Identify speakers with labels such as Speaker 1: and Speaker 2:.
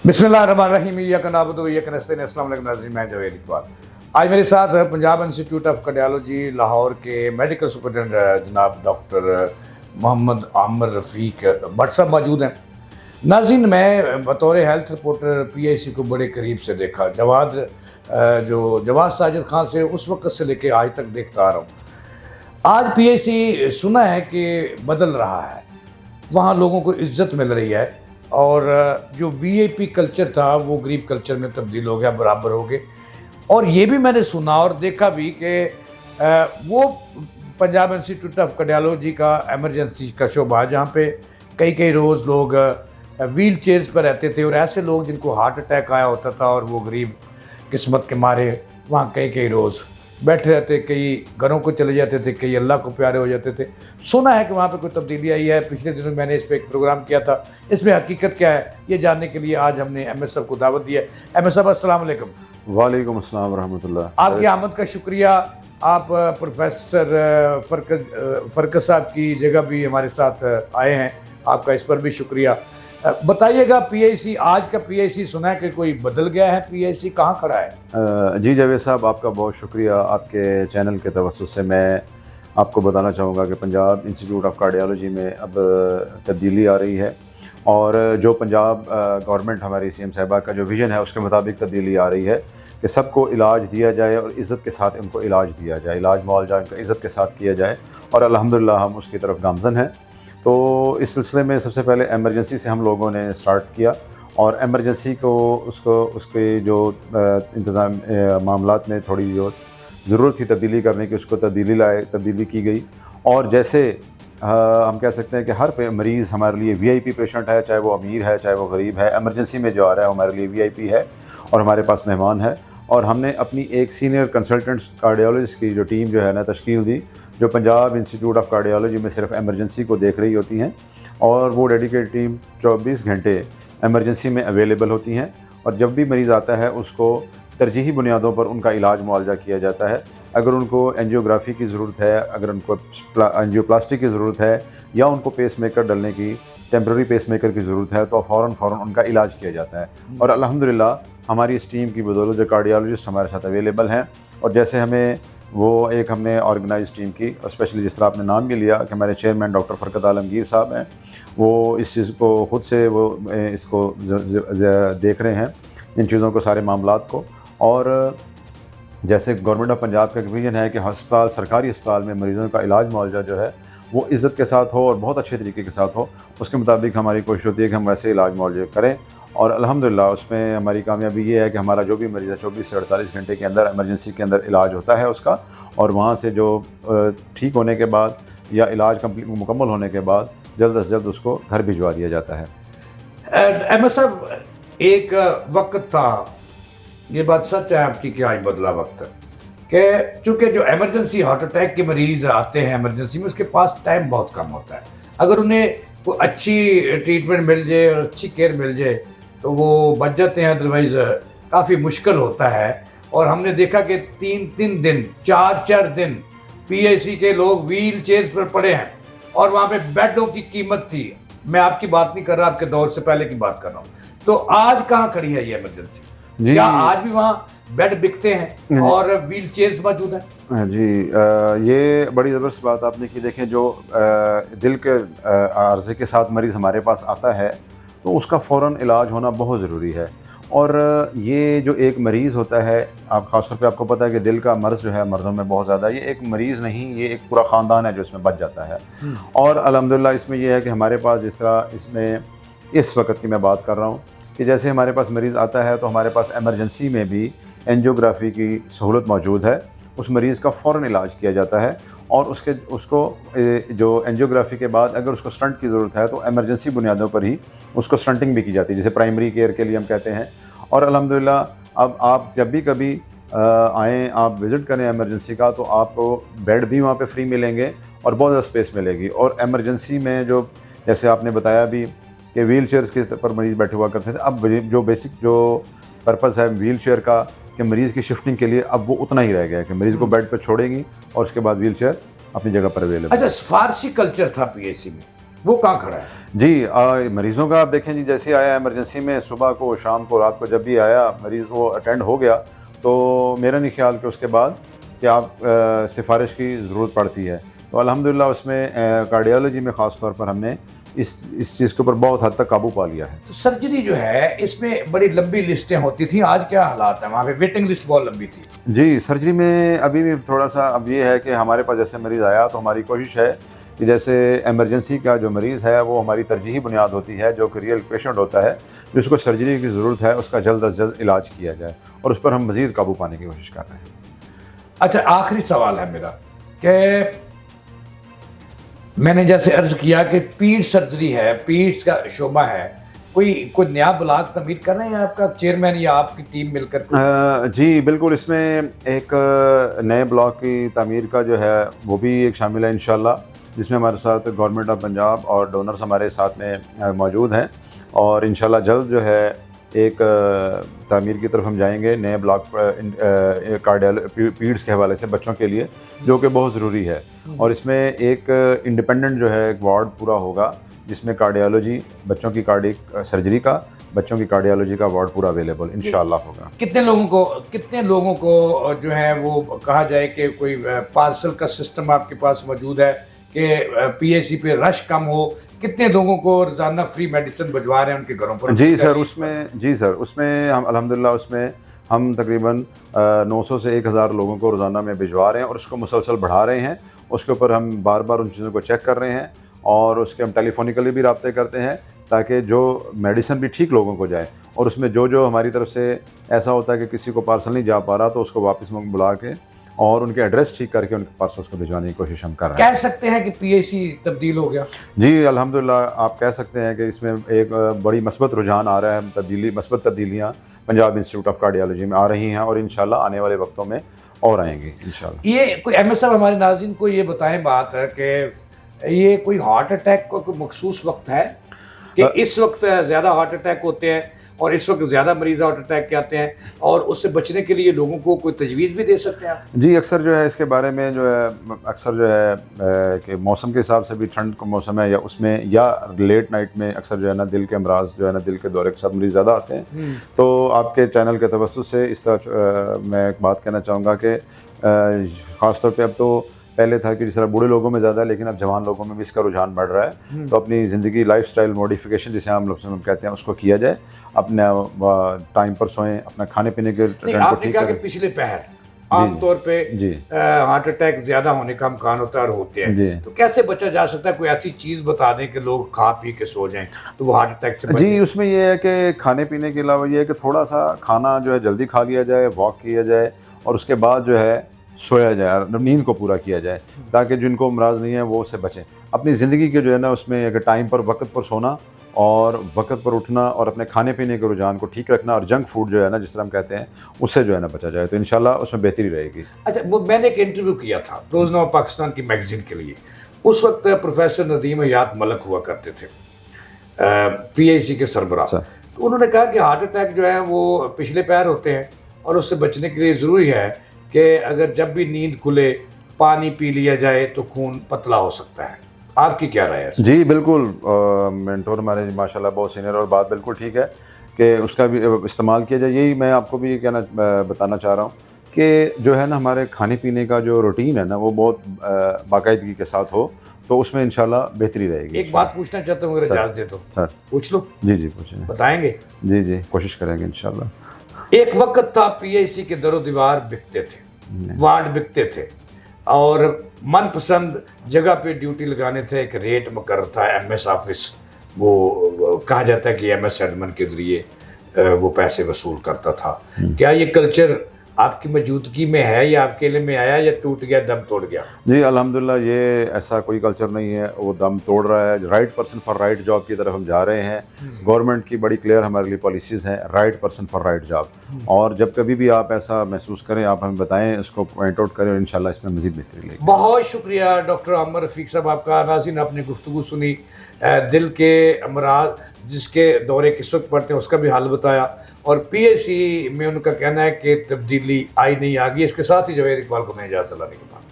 Speaker 1: बिस्मिल्लाहिर्रहमानिर्रहीम इय्याका नअबुदु व इय्याका नस्तईन। अस्सलाम वालेकुम नाज़रीन, मैं जावेद इकबाल। आज मेरे साथ Punjab institute of cardiology Lahore के मेडिकल सुपरिटेंडेंट जनाब डॉक्टर मोहम्मद आमिर रफ़ीक भट्ट साहब मौजूद हैं। नाज़रीन, मैं बतौर हेल्थ रिपोर्टर पीआईसी को बड़े करीब से देखा। जवाद साजिद खान से उस वक्त से लेके आज तक देखता आ रहा हूँ। आज पीआईसी सुना है कि बदल रहा है, वहाँ लोगों को इज्जत मिल रही है और जो वीआईपी कल्चर था वो गरीब कल्चर में तब्दील हो गया, बराबर हो गए। और ये भी मैंने सुना और देखा भी कि वो पंजाब इंस्टीट्यूट ऑफ कार्डियोलॉजी का एमरजेंसी का शोबा, जहाँ पे कई रोज़ लोग व्हील चेयर्स पर रहते थे और ऐसे लोग जिनको हार्ट अटैक आया होता था और वो गरीब किस्मत के मारे वहाँ कई रोज़ बैठे रहते, कई घरों को चले जाते थे, कई अल्लाह को प्यारे हो जाते थे। सुना है कि वहाँ पे कोई तब्दीली आई है। पिछले दिनों मैंने इस पे एक प्रोग्राम किया था। इसमें हकीकत क्या है ये जानने के लिए आज हमने एमएस साहब को दावत दी है। एमएस साहब अस्सलाम वालेकुम।
Speaker 2: वालेकुम अस्सलाम रहमतुल्लाह।
Speaker 1: आपकी आमद का शुक्रिया। आप प्रोफेसर फरकत साहब की जगह भी हमारे साथ आए हैं, आपका इस पर भी शुक्रिया। बताइएगा, पीआईसी आज का पीआईसी सुना है कि कोई बदल गया है, पीआईसी कहाँ खड़ा है?
Speaker 2: जी जावेद साहब, आपका बहुत शुक्रिया। आपके चैनल के तवस्सुस से मैं आपको बताना चाहूँगा कि पंजाब इंस्टीट्यूट ऑफ कार्डियोलॉजी में अब तब्दीली आ रही है और जो पंजाब गवर्नमेंट हमारी सीएम साहिबा का जो विज़न है उसके मुताबिक तब्दीली आ रही है कि सबको इलाज दिया जाए और इज़्ज़त के साथ इनको इलाज दिया जाए, इलाज मुआवजा इनका इज़्ज़त के साथ किया जाए और अल्हम्दुलिल्लाह हम उसकी तरफ गामज़न हैं। तो इस सिलसिले में सबसे पहले एमरजेंसी से हम लोगों ने स्टार्ट किया और एमरजेंसी को उसके जो इंतज़ाम मामलात में थोड़ी जो ज़रूरत थी तब्दीली करने की, उसको तब्दीली की गई। और जैसे हम कह सकते हैं कि हर मरीज़ हमारे लिए वीआईपी पेशेंट है, चाहे वो अमीर है चाहे वो गरीब है, एमरजेंसी में जो आ रहा है वो हमारे लिए वीआईपी है और हमारे पास मेहमान है। और हमने अपनी एक सीनियर कंसल्टेंट्स कार्डियोलॉजिस्ट की जो टीम जो है ना तश्कील दी, जो पंजाब इंस्टीट्यूट ऑफ कार्डियोलॉजी में सिर्फ एमरजेंसी को देख रही होती हैं और वो डेडिकेटेड टीम 24 घंटे एमरजेंसी में अवेलेबल होती हैं। और जब भी मरीज़ आता है उसको तरजीही बुनियादों पर उनका इलाज मुआवजा किया जाता है। अगर उनको एंजियोग्राफी की ज़रूरत है, अगर उनको एंजियोप्लास्टी की ज़रूरत है या उनको पेस मेकर डालने की टेम्प्रेरी पेस मेकर की ज़रूरत है तो फ़ौरन उनका इलाज किया जाता है। और अल्हम्दुलिल्लाह हमारी इस टीम की बदौलत जो कार्डियोलॉजिस्ट हमारे साथ अवेलेबल हैं और जैसे हमें वो एक हमने ऑर्गेनाइज टीम की, और स्पेशली जिस तरह आपने नाम भी लिया कि हमारे चेयरमैन डॉक्टर फरकत आलमगीर साहब हैं, वो इस चीज़ को ख़ुद से वो इसको देख रहे हैं, इन चीज़ों को, सारे मामलात को। और जैसे गवर्नमेंट ऑफ पंजाब का विजन है कि अस्पताल, सरकारी अस्पताल में मरीज़ों का इलाज मुआवजा जो है वो इज़्ज़त के साथ हो और बहुत अच्छे तरीके के साथ हो, उसके मुताबिक हमारी कोशिश होती है कि हम वैसे इलाज मुआवजे करें। और अल्हम्दुलिल्लाह उसमें हमारी कामयाबी ये है कि हमारा जो भी मरीज़ है 24 से 48 घंटे के अंदर एमरजेंसी के अंदर इलाज होता है उसका, और वहाँ से जो ठीक होने के बाद या इलाज मुकम्मल होने के बाद जल्द से जल्द उसको घर भिजवा दिया जाता है।
Speaker 1: अहमद साहब, एक वक्त था, ये बात सच है आपकी कि आज बदला वक्त है, कि चूँकि जो एमरजेंसी हार्ट अटैक के मरीज़ आते हैं एमरजेंसी में, उसके पास टाइम बहुत कम होता है। अगर उन्हें कोई अच्छी ट्रीटमेंट मिल जाए और अच्छी केयर मिल जाए तो वो बच जाते हैं, अदरवाइज़ काफ़ी मुश्किल होता है। और हमने देखा कि 3 दिन 4 दिन पीआईसी के लोग व्हील चेयर्स पर पड़े हैं और वहाँ पे बेडों की कीमत थी। मैं आपकी बात नहीं कर रहा, आपके दौर से पहले की बात कर रहा हूँ। तो आज कहाँ खड़ी है ये एमरजेंसी? क्या आज भी वहाँ बेड बिकते हैं और व्हील चेयर्स मौजूद हैं?
Speaker 2: जी, ये बड़ी ज़बरदस्त बात आपने की। देखें, जो दिल के आर्ज़े के साथ मरीज़ हमारे पास आता है तो उसका फ़ौरन इलाज होना बहुत ज़रूरी है। और ये जो एक मरीज़ होता है, आप ख़ास तौर पे आपको पता है कि दिल का मर्ज़ जो है मर्दों में बहुत ज़्यादा, ये एक मरीज़ नहीं, ये एक पूरा ख़ानदान है जो इसमें बच जाता है। और अल्हम्दुलिल्लाह इसमें यह है कि हमारे पास जिस तरह इसमें इस वक्त की मैं बात कर रहा हूँ कि जैसे हमारे पास मरीज़ आता है तो हमारे पास एमरजेंसी में भी एंजियोग्राफी की सहूलत मौजूद है। उस मरीज़ का फ़ौरन इलाज किया जाता है और उसको जो एंजियोग्राफी के बाद अगर उसको स्टंट की ज़रूरत है तो एमरजेंसी बुनियादों पर ही उसको स्टंटिंग भी की जाती है, जिसे प्राइमरी केयर के लिए हम कहते हैं। और अल्हम्दुलिल्लाह अब आप जब भी कभी आएँ, आप विज़िट करें एमरजेंसी का, तो आपको बेड भी वहाँ पे फ्री मिलेंगे और बहुत ज़्यादा स्पेस मिलेगी। और एमरजेंसी में जो, जैसे आपने बताया भी कि व्हील चेयर्स के पर मरीज़ बैठे हुआ करते थे, अब जो बेसिक जो पर्पज़ है व्हील चेयर का कि मरीज़ की शिफ्टिंग के लिए, अब वो उतना ही रह गया है कि मरीज़ को बेड पर छोड़ेंगी और उसके बाद व्हील चेयर अपनी जगह पर अवेलेबल।
Speaker 1: अच्छा, फारसी कल्चर था पीएसी में, وہ کہاں کھڑا ہے؟
Speaker 2: جی مریضوں کا آپ دیکھیں جی، جیسے آیا ایمرجنسی میں صبح کو شام کو رات کو جب بھی آیا مریض وہ اٹینڈ ہو گیا، تو میرا نہیں خیال کہ اس کے بعد کہ آپ سفارش کی ضرورت پڑتی ہے. تو الحمدللہ اس میں کارڈیالوجی میں خاص طور پر ہم نے اس چیز کے اوپر بہت حد تک قابو پا لیا ہے.
Speaker 1: تو سرجری جو ہے اس میں بڑی لمبی لسٹیں ہوتی تھیں، آج کیا حالات ہیں؟ وہاں پہ ویٹنگ لسٹ بہت لمبی تھی.
Speaker 2: جی سرجری میں ابھی بھی تھوڑا سا اب یہ ہے کہ ہمارے پاس جیسے مریض آیا تو ہماری کوشش ہے کہ جیسے ایمرجنسی کا جو مریض ہے وہ ہماری ترجیحی بنیاد ہوتی ہے، جو کہ ریئل پیشنٹ ہوتا ہے جس کو سرجری کی ضرورت ہے، اس کا جلد از جلد علاج کیا جائے، اور اس پر ہم مزید قابو پانے کی کوشش کر رہے ہیں.
Speaker 1: اچھا آخری سوال ہے میرا کہ میں نے جیسے عرض کیا کہ پیٹ سرجری ہے، پیٹس کا شعبہ ہے، کوئی نیا بلاک تعمیر کر رہے ہیں آپ کا چیئرمین یا آپ کی ٹیم مل کر؟
Speaker 2: جی بالکل، اس میں ایک نئے بلاک کی تعمیر کا جو ہے وہ بھی ایک شامل ہے انشاءاللہ، جس میں ہمارے ساتھ گورنمنٹ آف پنجاب اور ڈونرز ہمارے ساتھ میں موجود ہیں، اور انشاءاللہ جلد جو ہے ایک تعمیر کی طرف ہم جائیں گے، نئے بلاک پیڈس کے حوالے سے بچوں کے لیے، جو کہ بہت ضروری ہے. اور اس میں ایک انڈیپینڈنٹ جو ہے ایک وارڈ پورا ہوگا جس میں کارڈیالوجی، بچوں کی کارڈیک سرجری کا، بچوں کی کارڈیالوجی کا وارڈ پورا اویلیبل انشاءاللہ ہوگا.
Speaker 1: کتنے لوگوں کو جو ہے وہ کہا جائے کہ کوئی پارسل کا سسٹم آپ کے پاس موجود ہے کہ پی ایس سی پہ رش کم ہو؟ کتنے لوگوں کو روزانہ فری میڈیسن بھجوا رہے ہیں ان کے گھروں پر؟
Speaker 2: جی سر اس میں ہم الحمدللہ اس میں ہم تقریباً 900 سے 1000 لوگوں کو روزانہ میں بھجوا رہے ہیں، اور اس کو مسلسل بڑھا رہے ہیں. اس کے اوپر ہم بار بار ان چیزوں کو چیک کر رہے ہیں، اور اس کے ہم ٹیلی فونیکلی بھی رابطے کرتے ہیں تاکہ جو میڈیسن بھی ٹھیک لوگوں کو جائے، اور اس میں جو ہماری طرف سے ایسا ہوتا ہے کہ کسی کو پارسل نہیں جا پا رہا تو اس کو واپس بلا کے اور ان کے ایڈریس ٹھیک کر کے ان کے پارسلس کو بھجوانے کی کوشش ہم کر رہے ہیں.
Speaker 1: کہہ سکتے ہیں کہ پی ایس سی تبدیل ہو گیا؟
Speaker 2: جی الحمدللہ آپ کہہ سکتے ہیں کہ اس میں ایک بڑی مثبت رجحان آ رہا ہے، مثبت تبدیلیاں پنجاب انسٹیٹیوٹ آف کارڈیالوجی میں آ رہی ہیں، اور انشاءاللہ آنے والے وقتوں میں اور آئیں گی انشاءاللہ.
Speaker 1: یہ کوئی احمد صاحب ہمارے ناظرین کو یہ بتائیں بات ہے کہ یہ کوئی ہارٹ اٹیک کا کوئی مخصوص وقت ہے کہ اس وقت زیادہ ہارٹ اٹیک ہوتے ہیں اور اس وقت زیادہ مریض ہارٹ اٹیک کے آتے ہیں، اور اس سے بچنے کے لیے لوگوں کو کوئی تجویز بھی دے سکتے ہیں آپ؟
Speaker 2: جی اکثر جو ہے اس کے بارے میں جو ہے اکثر جو ہے کہ موسم کے حساب سے بھی، ٹھنڈ کا موسم ہے یا اس میں یا لیٹ نائٹ میں اکثر جو ہے نا دل کے امراض جو ہے نا دل کے دورے کے ساتھ مریض زیادہ آتے ہیں. تو آپ کے چینل کے توسط سے اس طرح میں ایک بات کہنا چاہوں گا کہ خاص طور پہ اب تو پہلے تھا کہ جس طرح بوڑھے لوگوں میں زیادہ ہے، لیکن اب جوان لوگوں میں بھی اس کا رجحان بڑھ رہا ہے. تو اپنی زندگی لائف سٹائل موڈیفیکیشن جسے ہم لوگ کہتے ہیں اس کو کیا جائے، اپنے ٹائم پر سوئیں، اپنا کھانے پینے کے ٹائم
Speaker 1: آپ
Speaker 2: کو
Speaker 1: نے
Speaker 2: ٹھیک
Speaker 1: کہا کہ
Speaker 2: کریں.
Speaker 1: پچھلے پہر عام طور پہ
Speaker 2: جی
Speaker 1: ہارٹ اٹیک زیادہ ہونے کا امکان ہوتا ہے اور ہوتے ہیں، تو کیسے بچا جا سکتا ہے؟ کوئی ایسی چیز بتا دیں کہ لوگ کھا پی کے سو جائیں تو وہ ہارٹ اٹیک سے
Speaker 2: جی اس میں یہ ہے کہ کھانے پینے کے علاوہ یہ ہے کہ تھوڑا سا کھانا جو ہے جلدی کھا لیا جائے، واک کیا جائے، اور اس کے بعد جو ہے سویا جائے، نیند کو پورا کیا جائے تاکہ جن کو امراض نہیں ہے وہ اس سے بچیں. اپنی زندگی کے جو ہے نا اس میں ایک ٹائم پر وقت پر سونا اور وقت پر اٹھنا، اور اپنے کھانے پینے کے رجحان کو ٹھیک رکھنا، اور جنک فوڈ جو ہے نا جس طرح ہم کہتے ہیں اس سے جو ہے نا بچا جائے تو انشاءاللہ اس میں بہتری رہے گی.
Speaker 1: اچھا وہ میں نے ایک انٹرویو کیا تھا روزنامہ پاکستان کی میگزین کے لیے، اس وقت پروفیسر ندیم حیات ملک ہوا کرتے تھے پی ایچ سی کے سربراہ. تو انہوں نے کہا کہ ہارٹ اٹیک جو ہے وہ پچھلے پیر ہوتے ہیں، اور اس سے بچنے کے لیے ضروری ہے کہ اگر جب بھی نیند کھلے پانی پی لیا جائے تو خون پتلا ہو سکتا ہے. آپ کی کیا رائے ہے؟
Speaker 2: جی بالکل، مینٹور ہمارے ماشاءاللہ بہت سینئر، اور بات بالکل ٹھیک ہے کہ اس کا بھی استعمال کیا جائے. یہی میں آپ کو بھی کہنا بتانا چاہ رہا ہوں کہ جو ہے نا ہمارے کھانے پینے کا جو روٹین ہے نا وہ بہت باقاعدگی کے ساتھ ہو تو اس میں انشاءاللہ بہتری رہے گی.
Speaker 1: ایک بات پوچھنا چاہتا ہوں، اگر اجازت دے تو
Speaker 2: سر
Speaker 1: پوچھ لو.
Speaker 2: جی پوچھیں.
Speaker 1: بتائیں گے؟
Speaker 2: جی کوشش کریں گے انشاءاللہ.
Speaker 1: ایک وقت تھا پی ایچ سی کے در و دیوار بکتے تھے، وارڈ بکتے تھے، اور من پسند جگہ پہ ڈیوٹی لگانے تھے. ایک ریٹ مقرر تھا، ایم ایس آفس، وہ کہا جاتا ہے کہ ایم ایس ایڈمن کے ذریعے وہ پیسے وصول کرتا تھا. کیا یہ کلچر آپ کی موجودگی میں ہے یا آپ کے علم میں آیا یا ٹوٹ گیا، دم توڑ گیا؟
Speaker 2: جی الحمدللہ یہ ایسا کوئی کلچر نہیں ہے، وہ دم توڑ رہا ہے. Right person for right job کی طرف ہم جا رہے ہیں. گورنمنٹ کی بڑی کلیئر ہمارے لیے پالیسیز ہیں، right person for right job. اور جب کبھی بھی آپ ایسا محسوس کریں آپ ہمیں بتائیں، اس کو پوائنٹ آؤٹ کریں، اور انشاءاللہ اس میں مزید بہتری لے گی.
Speaker 1: بہت شکریہ ڈاکٹر عامر رفیق صاحب آپ کا. ناظرین آپ نے گفتگو سنی، دل کے امراض جس کے دورے کس وقت پڑتے ہیں اس کا بھی حل بتایا، اور پی ایچ سی میں ان کا کہنا ہے کہ تبدیلی آئی نہیں آ گئی. اس کے ساتھ ہی جاوید اقبال کو میں اجازت لانے کے بعد